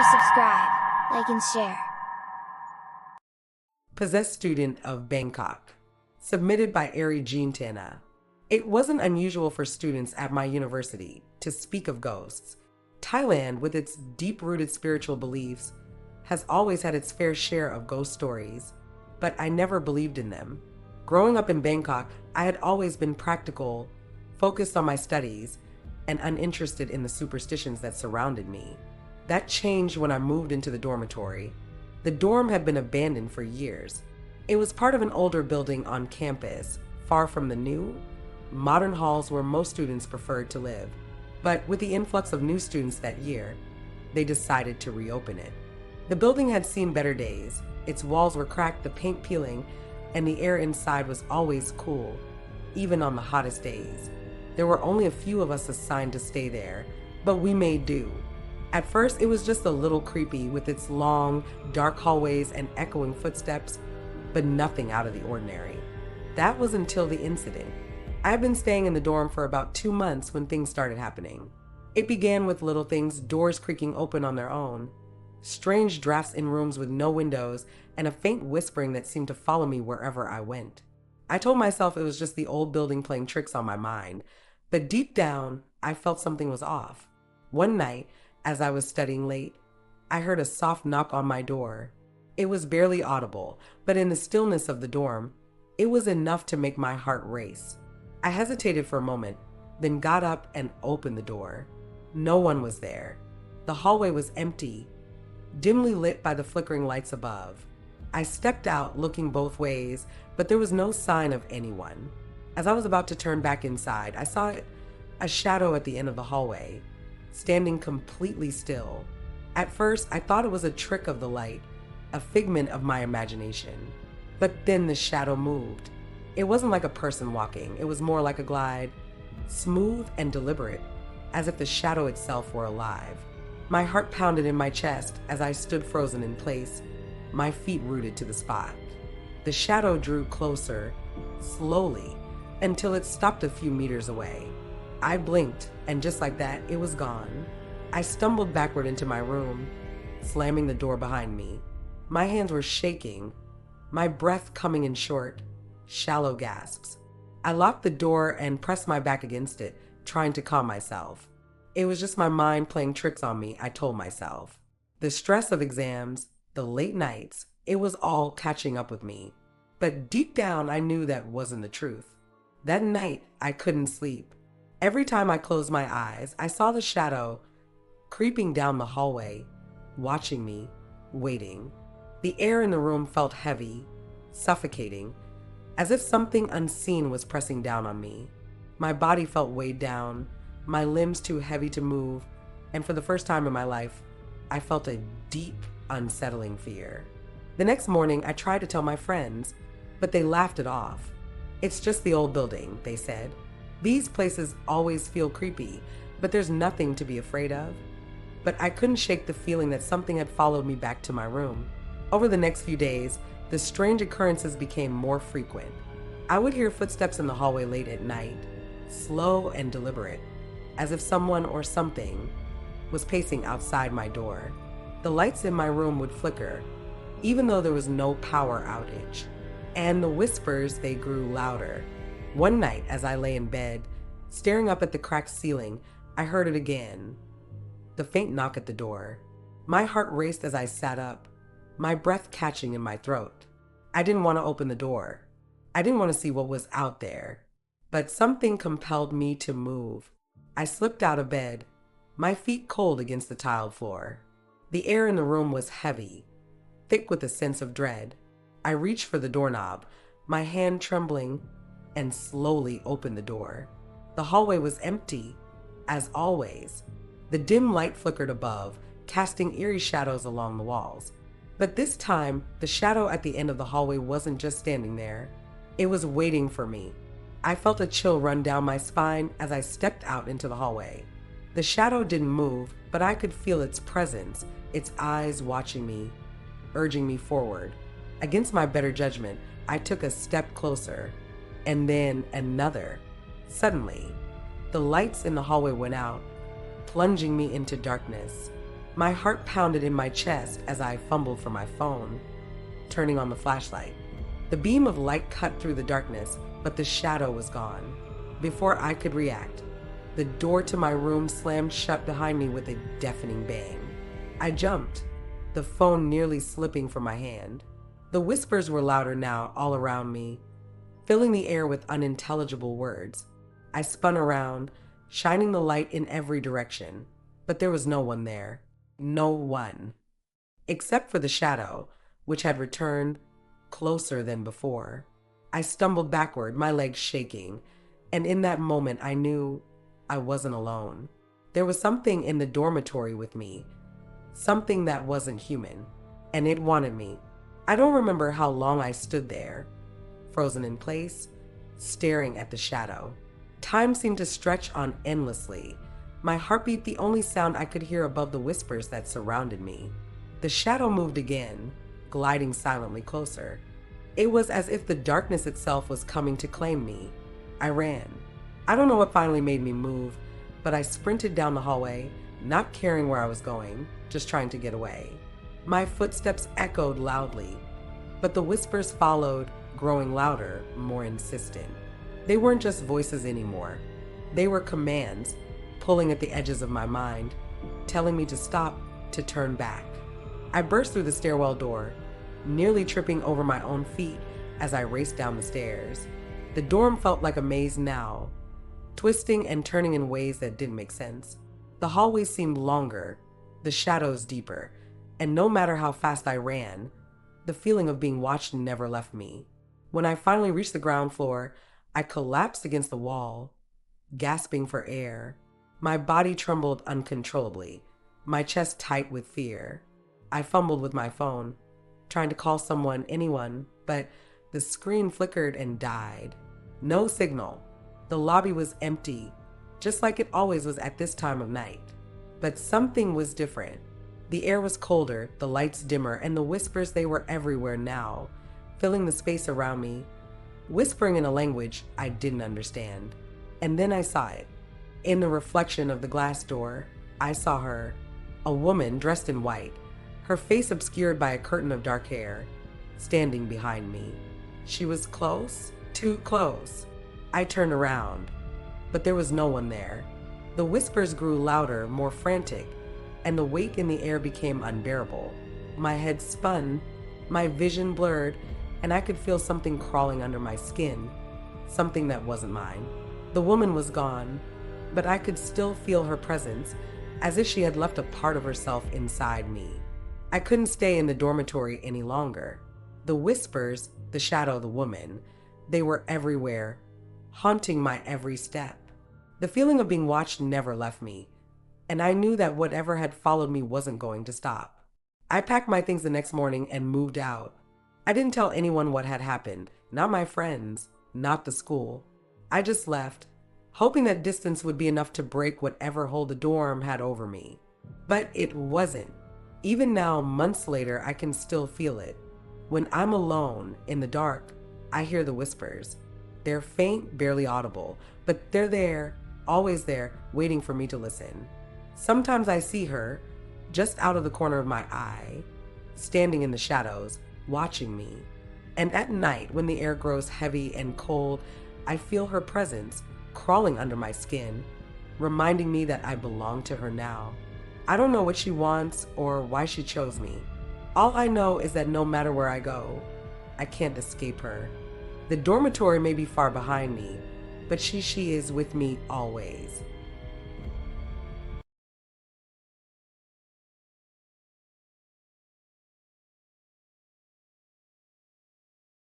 to subscribe, like and share. Possessed Student of Bangkok, submitted by Aree Jintana. It wasn't unusual for students at my university to speak of ghosts. Thailand, with its deep-rooted spiritual beliefs, has always had its fair share of ghost stories, but I never believed in them. Growing up in Bangkok, I had always been practical, focused on my studies, and uninterested in the superstitions that surrounded me. That changed when I moved into the dormitory. The dorm had been abandoned for years. It was part of an older building on campus, far from the new, modern halls where most students preferred to live. But with the influx of new students that year, they decided to reopen it. The building had seen better days. Its walls were cracked, the paint peeling, and the air inside was always cool, even on the hottest days. There were only a few of us assigned to stay there, but we made do. At first, it was just a little creepy with its long, dark hallways and echoing footsteps, but nothing out of the ordinary. That was until the incident. I had been staying in the dorm for about 2 months when things started happening. It began with little things, doors creaking open on their own, strange drafts in rooms with no windows, and a faint whispering that seemed to follow me wherever I went. I told myself it was just the old building playing tricks on my mind, but deep down, I felt something was off. One night, as I was studying late, I heard a soft knock on my door. It was barely audible, but in the stillness of the dorm, it was enough to make my heart race. I hesitated for a moment, then got up and opened the door. No one was there. The hallway was empty, dimly lit by the flickering lights above. I stepped out, looking both ways, but there was no sign of anyone. As I was about to turn back inside, I saw a shadow at the end of the hallway, standing completely still. At first, I thought it was a trick of the light, a figment of my imagination. But then the shadow moved. It wasn't like a person walking, it was more like a glide, smooth and deliberate, as if the shadow itself were alive. My heart pounded in my chest as I stood frozen in place, my feet rooted to the spot. The shadow drew closer, slowly, until it stopped a few meters away. I blinked, and just like that, it was gone. I stumbled backward into my room, slamming the door behind me. My hands were shaking, my breath coming in short, shallow gasps. I locked the door and pressed my back against it, trying to calm myself. It was just my mind playing tricks on me, I told myself. The stress of exams, the late nights, it was all catching up with me. But deep down, I knew that wasn't the truth. That night, I couldn't sleep. Every time I closed my eyes, I saw the shadow creeping down the hallway, watching me, waiting. The air in the room felt heavy, suffocating, as if something unseen was pressing down on me. My body felt weighed down, my limbs too heavy to move, and for the first time in my life, I felt a deep, unsettling fear. The next morning, I tried to tell my friends, but they laughed it off. "It's just the old building," they said. "These places always feel creepy, but there's nothing to be afraid of." But I couldn't shake the feeling that something had followed me back to my room. Over the next few days, the strange occurrences became more frequent. I would hear footsteps in the hallway late at night, slow and deliberate, as if someone or something was pacing outside my door. The lights in my room would flicker, even though there was no power outage. And the whispers, they grew louder. One night, as I lay in bed, staring up at the cracked ceiling, I heard it again. The faint knock at the door. My heart raced as I sat up, my breath catching in my throat. I didn't want to open the door. I didn't want to see what was out there. But something compelled me to move. I slipped out of bed, my feet cold against the tiled floor. The air in the room was heavy, thick with a sense of dread. I reached for the doorknob, my hand trembling, and slowly opened the door. The hallway was empty, as always. The dim light flickered above, casting eerie shadows along the walls. But this time, the shadow at the end of the hallway wasn't just standing there. It was waiting for me. I felt a chill run down my spine as I stepped out into the hallway. The shadow didn't move, but I could feel its presence, its eyes watching me, urging me forward. Against my better judgment, I took a step closer, and then another. Suddenly, the lights in the hallway went out, plunging me into darkness. My heart pounded in my chest as I fumbled for my phone, turning on the flashlight. The beam of light cut through the darkness, but the shadow was gone. Before I could react, the door to my room slammed shut behind me with a deafening bang. I jumped, the phone nearly slipping from my hand. The whispers were louder now, all around me, filling the air with unintelligible words. I spun around, shining the light in every direction, but there was no one there. No one. Except for the shadow, which had returned closer than before. I stumbled backward, my legs shaking, and in that moment I knew I wasn't alone. There was something in the dormitory with me, something that wasn't human, and it wanted me. I don't remember how long I stood there, frozen in place, staring at the shadow. Time seemed to stretch on endlessly, my heartbeat the only sound I could hear above the whispers that surrounded me. The shadow moved again, gliding silently closer. It was as if the darkness itself was coming to claim me. I ran. I don't know what finally made me move, but I sprinted down the hallway, not caring where I was going, just trying to get away. My footsteps echoed loudly, but the whispers followed, growing louder, more insistent. They weren't just voices anymore. They were commands, pulling at the edges of my mind, telling me to stop, to turn back. I burst through the stairwell door, nearly tripping over my own feet as I raced down the stairs. The dorm felt like a maze now, twisting and turning in ways that didn't make sense. The hallways seemed longer, the shadows deeper, and no matter how fast I ran, the feeling of being watched never left me. When I finally reached the ground floor, I collapsed against the wall, gasping for air. My body trembled uncontrollably, my chest tight with fear. I fumbled with my phone, trying to call someone, anyone, but the screen flickered and died. No signal. The lobby was empty, just like it always was at this time of night. But something was different. The air was colder, the lights dimmer, and the whispers, they were everywhere now, filling the space around me, whispering in a language I didn't understand. And then I saw it. In the reflection of the glass door, I saw her, a woman dressed in white, her face obscured by a curtain of dark hair, standing behind me. She was close, too close. I turned around, but there was no one there. The whispers grew louder, more frantic, and the weight in the air became unbearable. My head spun, my vision blurred, and I could feel something crawling under my skin, something that wasn't mine. The woman was gone, but I could still feel her presence, as if she had left a part of herself inside me. I couldn't stay in the dormitory any longer. The whispers, the shadow, the woman, they were everywhere, haunting my every step. The feeling of being watched never left me, and I knew that whatever had followed me wasn't going to stop. I packed my things the next morning and moved out. I didn't tell anyone what had happened, not my friends, not the school. I just left, hoping that distance would be enough to break whatever hold the dorm had over me. But it wasn't. Even now, months later, I can still feel it. When I'm alone, in the dark, I hear the whispers. They're faint, barely audible, but they're there, always there, waiting for me to listen. Sometimes I see her, just out of the corner of my eye, standing in the shadows, watching me. And at night, when the air grows heavy and cold, I feel her presence crawling under my skin, reminding me that I belong to her now. I don't know what she wants or why she chose me. All I know is that no matter where I go, I can't escape her. The dormitory may be far behind me, but she is with me always.